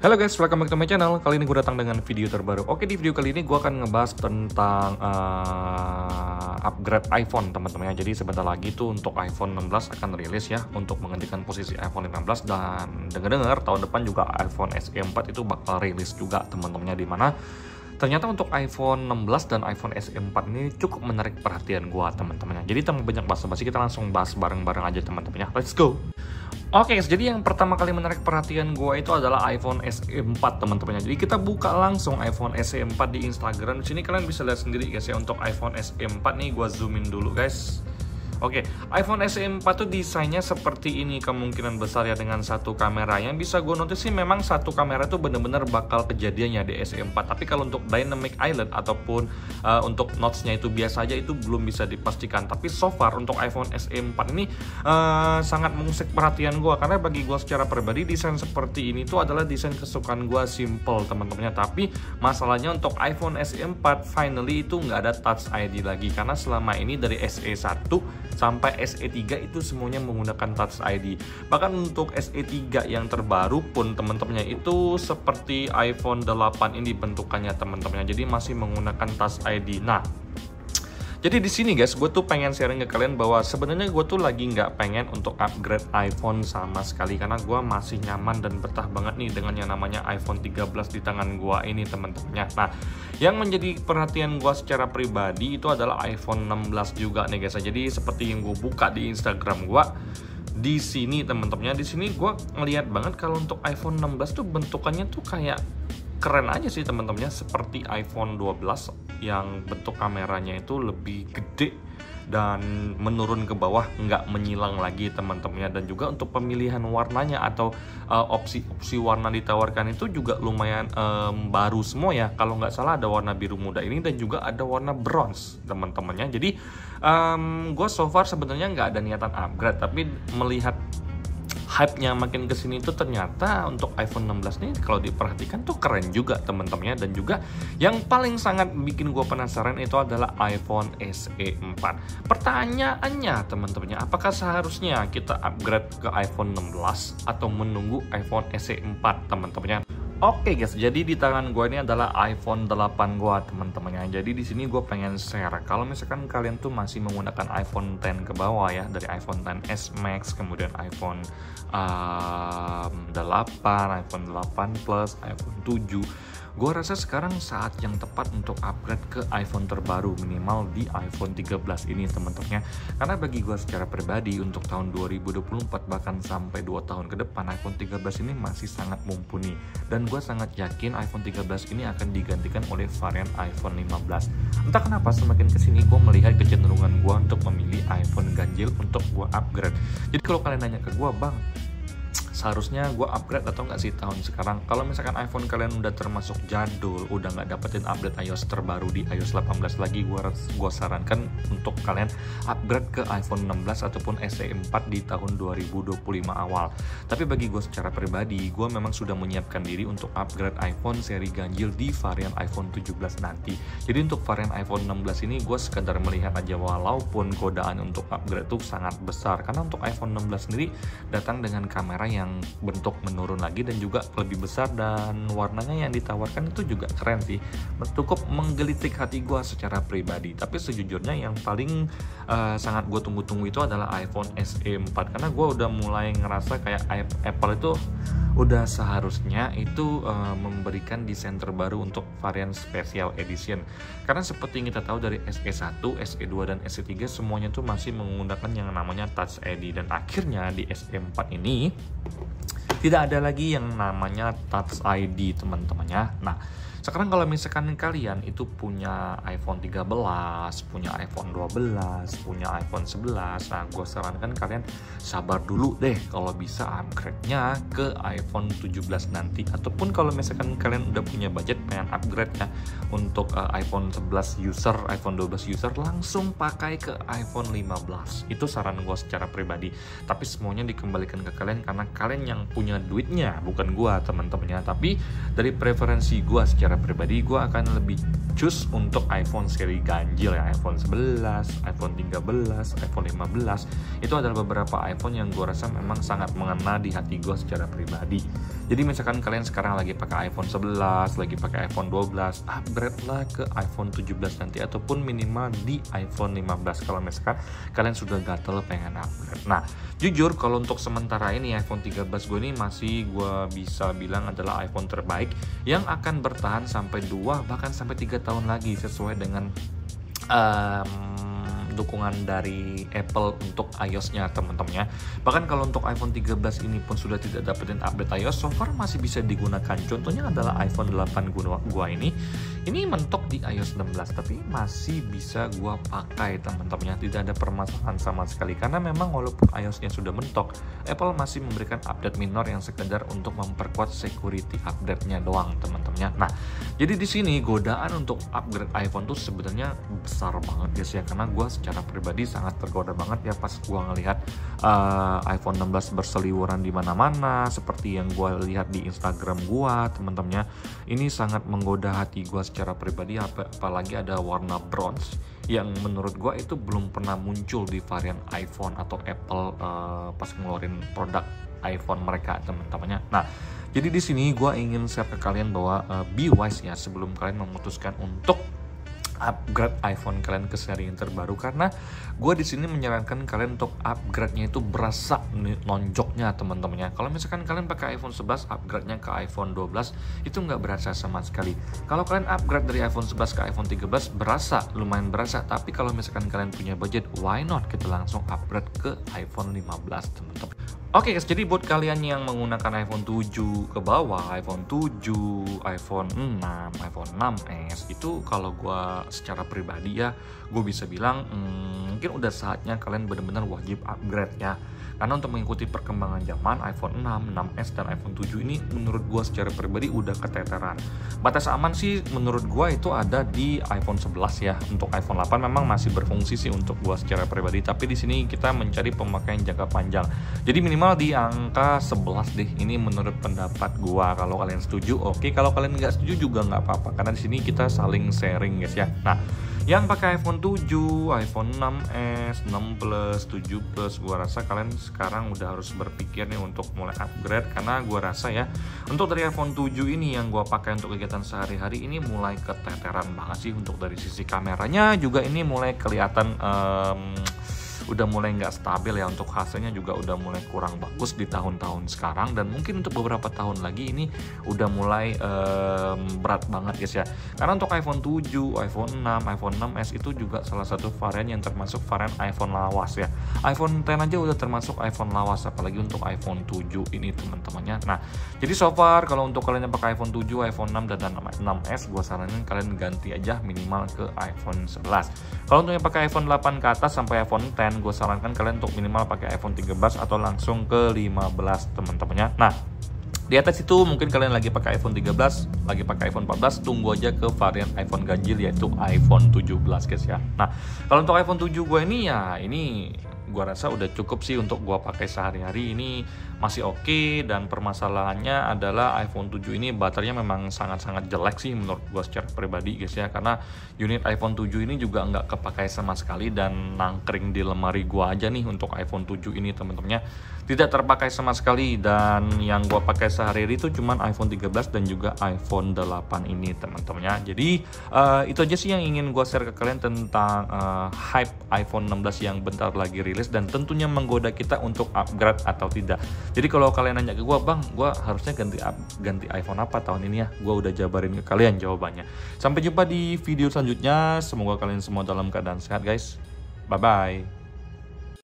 Halo guys, welcome back to my channel. Kali ini gue datang dengan video terbaru. Oke, di video kali ini gue akan ngebahas tentang upgrade iPhone, teman-teman ya. Jadi sebentar lagi tuh untuk iPhone 16 akan rilis ya, untuk menggantikan posisi iPhone 15. Dan dengar-dengar tahun depan juga iPhone SE 4 itu bakal rilis juga, teman-temannya. Di mana ternyata untuk iPhone 16 dan iPhone SE 4 ini cukup menarik perhatian gue, teman-teman ya. Jadi tanpa banyak basa-basi, kita langsung bahas bareng-bareng aja, teman-teman ya. Let's go! Oke guys, jadi yang pertama kali menarik perhatian gue itu adalah iPhone SE 4, teman-teman. Jadi kita buka langsung iPhone SE 4 di Instagram. Di sini kalian bisa lihat sendiri guys ya, untuk iPhone SE 4 nih, gue zoomin dulu guys. Oke, iPhone SE 4 tuh desainnya seperti ini kemungkinan besar ya, dengan satu kamera. Yang bisa gue notice sih memang satu kamera tuh bener-bener bakal kejadiannya di SE 4. Tapi kalau untuk Dynamic Island ataupun untuk notch-nya itu biasa aja, itu belum bisa dipastikan. Tapi so far untuk iPhone SE 4 ini sangat mengusik perhatian gue. Karena bagi gue secara pribadi, desain seperti ini tuh adalah desain kesukaan gue, simple teman-temannya. Tapi masalahnya untuk iPhone SE 4 finally itu nggak ada Touch ID lagi. Karena selama ini dari SE 1 sampai SE 3 itu semuanya menggunakan Touch ID. Bahkan untuk SE 3 yang terbaru pun teman-temannya itu seperti iPhone 8 ini bentukannya, teman-temannya. Jadi masih menggunakan Touch ID. Nah, jadi di sini guys, gue tuh pengen sharing ke kalian bahwa sebenarnya gue tuh lagi nggak pengen untuk upgrade iPhone sama sekali, karena gue masih nyaman dan betah banget nih dengan yang namanya iPhone 13 di tangan gue ini, teman-temannya. Nah, yang menjadi perhatian gue secara pribadi itu adalah iPhone 16 juga nih guys. Jadi seperti yang gue buka di Instagram gue, di sini teman-temannya, di sini gue ngelihat banget kalau untuk iPhone 16 tuh bentukannya tuh kayak keren aja sih, teman-temannya, seperti iPhone 12 yang bentuk kameranya itu lebih gede dan menurun ke bawah, nggak menyilang lagi, teman-temannya. Dan juga untuk pemilihan warnanya atau opsi-opsi warna ditawarkan itu juga lumayan baru semua ya. Kalau nggak salah ada warna biru muda ini dan juga ada warna bronze, teman-temannya. Jadi gue so far sebenarnya nggak ada niatan upgrade, tapi melihat hype-nya makin kesini tuh ternyata untuk iPhone 16 nih kalau diperhatikan tuh keren juga, teman-temannya. Dan juga yang paling sangat bikin gue penasaran itu adalah iPhone SE 4. Pertanyaannya, teman-temannya, apakah seharusnya kita upgrade ke iPhone 16 atau menunggu iPhone SE 4, teman-temannya? Oke guys, jadi di tangan gue ini adalah iPhone 8 gue, teman-temannya. Jadi di sini gue pengen share, kalau misalkan kalian tuh masih menggunakan iPhone 10 ke bawah ya, dari iPhone 10s Max, kemudian iPhone 8, iPhone 8 Plus, iPhone 7, gue rasa sekarang saat yang tepat untuk upgrade ke iPhone terbaru, minimal di iPhone 13 ini, teman-temannya. Karena bagi gue secara pribadi untuk tahun 2024 bahkan sampai 2 tahun ke depan, iPhone 13 ini masih sangat mumpuni. Dan gue sangat yakin iPhone 13 ini akan digantikan oleh varian iPhone 15. Entah kenapa semakin kesini gue melihat kecenderungan gue untuk memilih iPhone ganjil untuk gue upgrade. Jadi kalau kalian nanya ke gue, bang, seharusnya gue upgrade atau nggak sih tahun sekarang? Kalau misalkan iPhone kalian udah termasuk jadul, udah nggak dapetin update iOS terbaru di iOS 18 lagi, gue sarankan untuk kalian upgrade ke iPhone 16 ataupun SE 4 di tahun 2025 awal. Tapi bagi gue secara pribadi, gue memang sudah menyiapkan diri untuk upgrade iPhone seri ganjil di varian iPhone 17 nanti. Jadi untuk varian iPhone 16 ini gue sekedar melihat aja, walaupun godaan untuk upgrade itu sangat besar. Karena untuk iPhone 16 sendiri datang dengan kamera yang bentuk menurun lagi dan juga lebih besar, dan warnanya yang ditawarkan itu juga keren sih, cukup menggelitik hati gue secara pribadi. Tapi sejujurnya yang paling sangat gue tunggu-tunggu itu adalah iPhone SE 4, karena gue udah mulai ngerasa kayak Apple itu udah seharusnya itu memberikan desain terbaru untuk varian Special Edition. Karena seperti yang kita tahu dari SE1, SE2, dan SE3 semuanya tuh masih menggunakan yang namanya Touch ID. Dan akhirnya di SE4 ini tidak ada lagi yang namanya Touch ID, teman-temannya. Nah, sekarang kalau misalkan kalian itu punya iPhone 13, punya iPhone 12, punya iPhone 11, nah gue sarankan kalian sabar dulu deh kalau bisa upgrade-nya ke iPhone 17 nanti. Ataupun kalau misalkan kalian udah punya budget pengen upgrade ya untuk iPhone 11 user, iPhone 12 user, langsung pakai ke iPhone 15. Itu saran gue secara pribadi. Tapi semuanya dikembalikan ke kalian karena kalian yang punya duitnya, bukan gue, teman-temannya. Tapi dari preferensi gue secara pribadi, gue akan lebih choose untuk iPhone seri ganjil ya, iPhone 11, iPhone 13, iPhone 15. Itu adalah beberapa iPhone yang gue rasa memang sangat mengena di hati gue secara pribadi. Jadi misalkan kalian sekarang lagi pakai iPhone 11, lagi pakai iPhone 12, upgrade lah ke iPhone 17 nanti, ataupun minimal di iPhone 15 kalau misalkan kalian sudah gatel pengen upgrade. Nah, jujur kalau untuk sementara ini iPhone 13 gue ini masih gue bisa bilang adalah iPhone terbaik yang akan bertahan sampai 2 bahkan sampai 3 tahun lagi sesuai dengan dukungan dari Apple untuk iOS-nya teman-temannya. Bahkan kalau untuk iPhone 13 ini pun sudah tidak dapetin update iOS, so far masih bisa digunakan. Contohnya adalah iPhone 8 gua ini mentok di iOS 16 tapi masih bisa gua pakai teman-temannya, tidak ada permasalahan sama sekali. Karena memang walaupun iOS-nya sudah mentok, Apple masih memberikan update minor yang sekedar untuk memperkuat security update-nya doang teman-temannya. Nah, jadi di sini godaan untuk upgrade iPhone tuh sebenarnya besar banget guys ya, karena gua secara pribadi sangat tergoda banget ya pas gua ngelihat iPhone 16 berseliweran di mana-mana seperti yang gua lihat di Instagram gua teman-temannya. Ini sangat menggoda hati gua secara pribadi, apalagi ada warna bronze yang menurut gua itu belum pernah muncul di varian iPhone atau Apple pas ngeluarin produk iPhone mereka teman-temannya. Nah, jadi di sini gua ingin share ke kalian bahwa be wise ya sebelum kalian memutuskan untuk upgrade iPhone kalian ke seri yang terbaru, karena gue di sini menyarankan kalian untuk upgrade-nya itu berasa nonjoknya teman-temannya. Kalau misalkan kalian pakai iPhone 11, upgrade-nya ke iPhone 12 itu nggak berasa sama sekali. Kalau kalian upgrade dari iPhone 11 ke iPhone 13 berasa, lumayan berasa. Tapi kalau misalkan kalian punya budget, why not kita langsung upgrade ke iPhone 15 teman-teman. Oke guys, jadi buat kalian yang menggunakan iPhone 7 ke bawah, iPhone 7, iPhone 6, iPhone 6s, itu kalau gue secara pribadi ya, gue bisa bilang mungkin udah saatnya kalian benar-benar wajib upgrade ya. Karena untuk mengikuti perkembangan zaman, iPhone 6, 6s, dan iPhone 7 ini menurut gue secara pribadi udah keteteran. Batas aman sih menurut gue itu ada di iPhone 11 ya. Untuk iPhone 8 memang masih berfungsi sih untuk gue secara pribadi. Tapi di sini kita mencari pemakaian jangka panjang. Jadi minimal di angka 11 deh. Ini menurut pendapat gue. Kalau kalian setuju, oke. Kalau kalian nggak setuju juga nggak apa-apa. Karena di sini kita saling sharing guys ya. Nah, yang pakai iPhone 7, iPhone 6s, 6 Plus, 7 Plus, gue rasa kalian sekarang udah harus berpikir nih untuk mulai upgrade. Karena gue rasa ya, untuk dari iPhone 7 ini yang gue pakai untuk kegiatan sehari-hari ini mulai keteteran banget sih. Untuk dari sisi kameranya juga ini mulai kelihatan udah mulai nggak stabil ya. Untuk hasilnya juga udah mulai kurang bagus di tahun-tahun sekarang, dan mungkin untuk beberapa tahun lagi ini udah mulai berat banget guys ya. Karena untuk iPhone 7, iPhone 6, iPhone 6s itu juga salah satu varian yang termasuk varian iPhone lawas ya. iPhone 10 aja udah termasuk iPhone lawas, apalagi untuk iPhone 7 ini teman-temannya. Nah, jadi so far kalau untuk kalian yang pakai iPhone 7, iPhone 6 dan 6s, gue saranin kalian ganti aja minimal ke iPhone 11. Kalau untuk yang pakai iPhone 8 ke atas sampai iPhone 10, gue sarankan kalian untuk minimal pakai iPhone 13 atau langsung ke 15 teman-temannya. Nah, di atas itu mungkin kalian lagi pakai iPhone 13, lagi pakai iPhone 14, tunggu aja ke varian iPhone ganjil yaitu iPhone 17 guys ya. Nah, kalau untuk iPhone 7 gue ini ya, ini gue rasa udah cukup sih untuk gue pakai sehari-hari. Ini masih oke, dan permasalahannya adalah iPhone 7 ini baterainya memang sangat-sangat jelek sih menurut gue secara pribadi guys ya. Karena unit iPhone 7 ini juga nggak kepakai sama sekali dan nangkring di lemari gue aja nih untuk iPhone 7 ini teman-temannya, tidak terpakai sama sekali. Dan yang gue pakai sehari-hari itu cuman iPhone 13 dan juga iPhone 8 ini teman-temannya. Jadi itu aja sih yang ingin gue share ke kalian tentang hype iPhone 16 yang bentar lagi rilis, dan tentunya menggoda kita untuk upgrade atau tidak. Jadi kalau kalian nanya ke gue, bang, gue harusnya ganti iPhone apa tahun ini ya, gue udah jabarin ke kalian jawabannya. Sampai jumpa di video selanjutnya, semoga kalian semua dalam keadaan sehat guys. Bye bye.